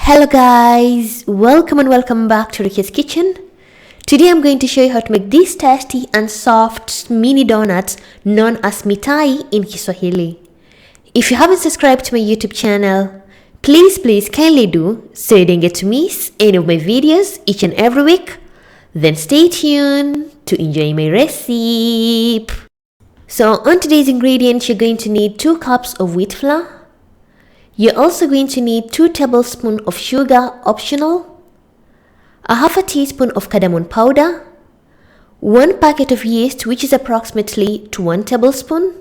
Hello guys, welcome and welcome back to Rukias kitchen. Today I'm going to show you how to make these tasty and soft mini donuts known as Mitai in Kiswahili. If you haven't subscribed to my YouTube channel, please kindly do so you don't get to miss any of my videos each and every week. Then stay tuned to enjoy my recipe. So on today's ingredients, you're going to need 2 cups of wheat flour. You're also going to need 2 tablespoons of sugar, optional, a half a teaspoon of cardamom powder, 1 packet of yeast, which is approximately to 1 tablespoon,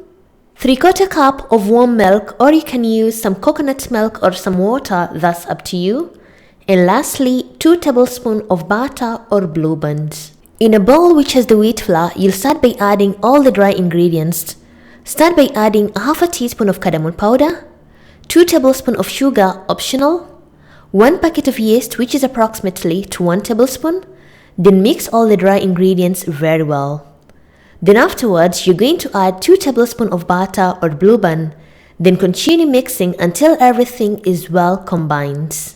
3/4 cup of warm milk, or you can use some coconut milk or some water, that's up to you, and lastly 2 tablespoons of butter or blueband. In a bowl which has the wheat flour, you'll start by adding all the dry ingredients. Start by adding a half a teaspoon of cardamom powder, 2 tablespoons of sugar, optional, 1 packet of yeast, which is approximately to 1 tablespoon. Then mix all the dry ingredients very well. Then afterwards, you're going to add 2 tablespoons of butter or blueband. Then continue mixing until everything is well combined.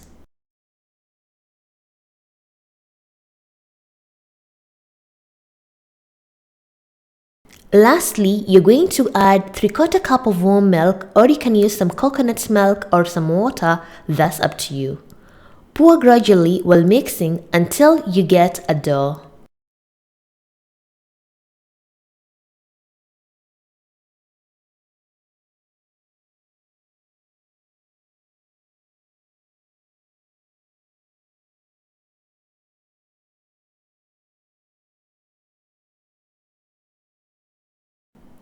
Lastly, you're going to add 3/4 cup of warm milk, or you can use some coconut milk or some water, that's up to you. Pour gradually while mixing until you get a dough.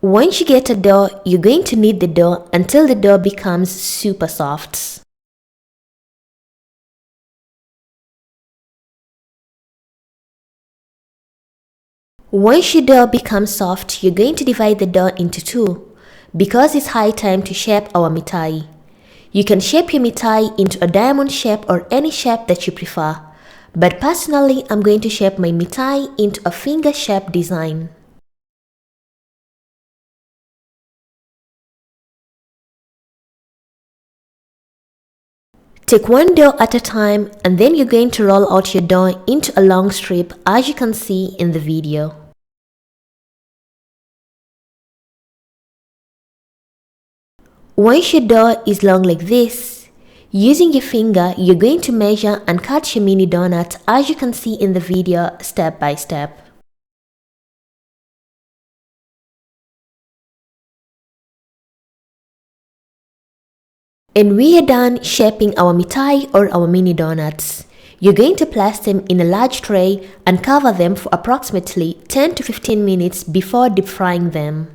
Once you get a dough, you're going to knead the dough until the dough becomes super soft. Once your dough becomes soft, you're going to divide the dough into 2 because it's high time to shape our mitai. You can shape your mitai into a diamond shape or any shape that you prefer, but personally I'm going to shape my mitai into a finger shape design. Take one dough at a time, and then you're going to roll out your dough into a long strip, as you can see in the video. Once your dough is long like this, using your finger, you're going to measure and cut your mini donut, as you can see in the video, step by step. And we are done shaping our mitai or our mini donuts. You're going to place them in a large tray and cover them for approximately 10 to 15 minutes before deep frying them.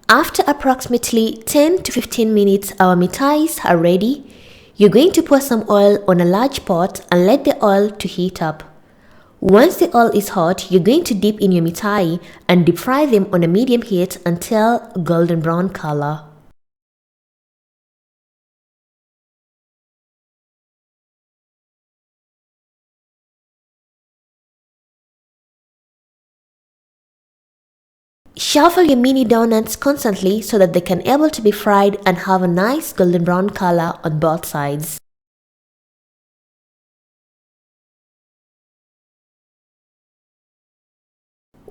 After approximately 10 to 15 minutes, our mitais are ready. You're going to pour some oil on a large pot and let the oil to heat up. Once the oil is hot, you're going to dip in your mitai and deep fry them on a medium heat until golden brown color. Shuffle your mini donuts constantly so that they can able to be fried and have a nice golden brown color on both sides.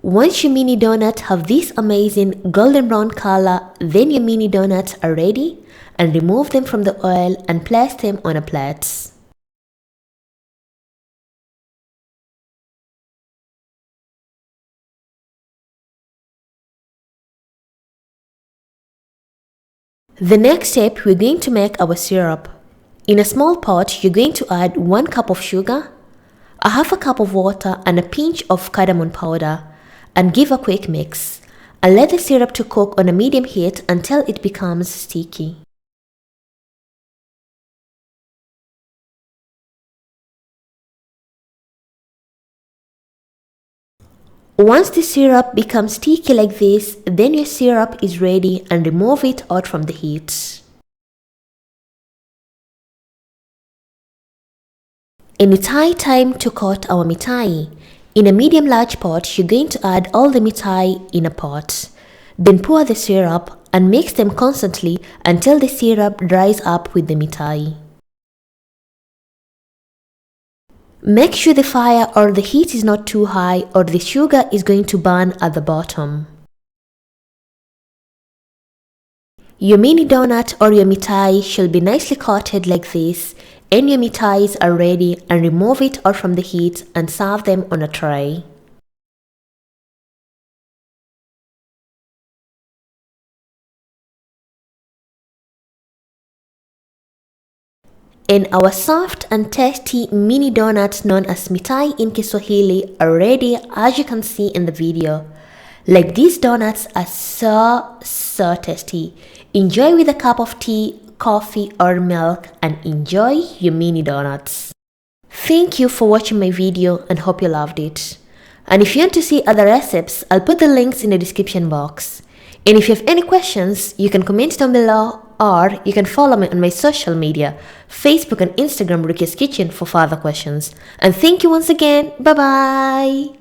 Once your mini donuts have this amazing golden brown color, then your mini donuts are ready, and remove them from the oil and place them on a plate. The next step, we're going to make our syrup. In a small pot, you're going to add 1 cup of sugar, a half a cup of water, and a pinch of cardamom powder, and give a quick mix, and let the syrup to cook on a medium heat until it becomes sticky. Once the syrup becomes sticky like this, then your syrup is ready and remove it out from the heat. And it's high time to cut our mitai. In a medium large pot, you're going to add all the mitai in a pot. Then pour the syrup and mix them constantly until the syrup dries up with the mitai. Make sure the fire or the heat is not too high or the sugar is going to burn at the bottom. Your mini donut or your mitai should be nicely coated like this, and your mitais are ready, and remove it out from the heat and serve them on a tray. And our soft and tasty mini donuts known as mitai in Kiswahili are ready, as you can see in the video. Like, these donuts are so tasty. Enjoy with a cup of tea, coffee or milk, and enjoy your mini donuts. Thank you for watching my video and hope you loved it. And if you want to see other recipes, I'll put the links in the description box. And if you have any questions, you can comment down below, or you can follow me on my social media, Facebook and Instagram Rukias Kitchen, for further questions. And thank you once again. Bye bye.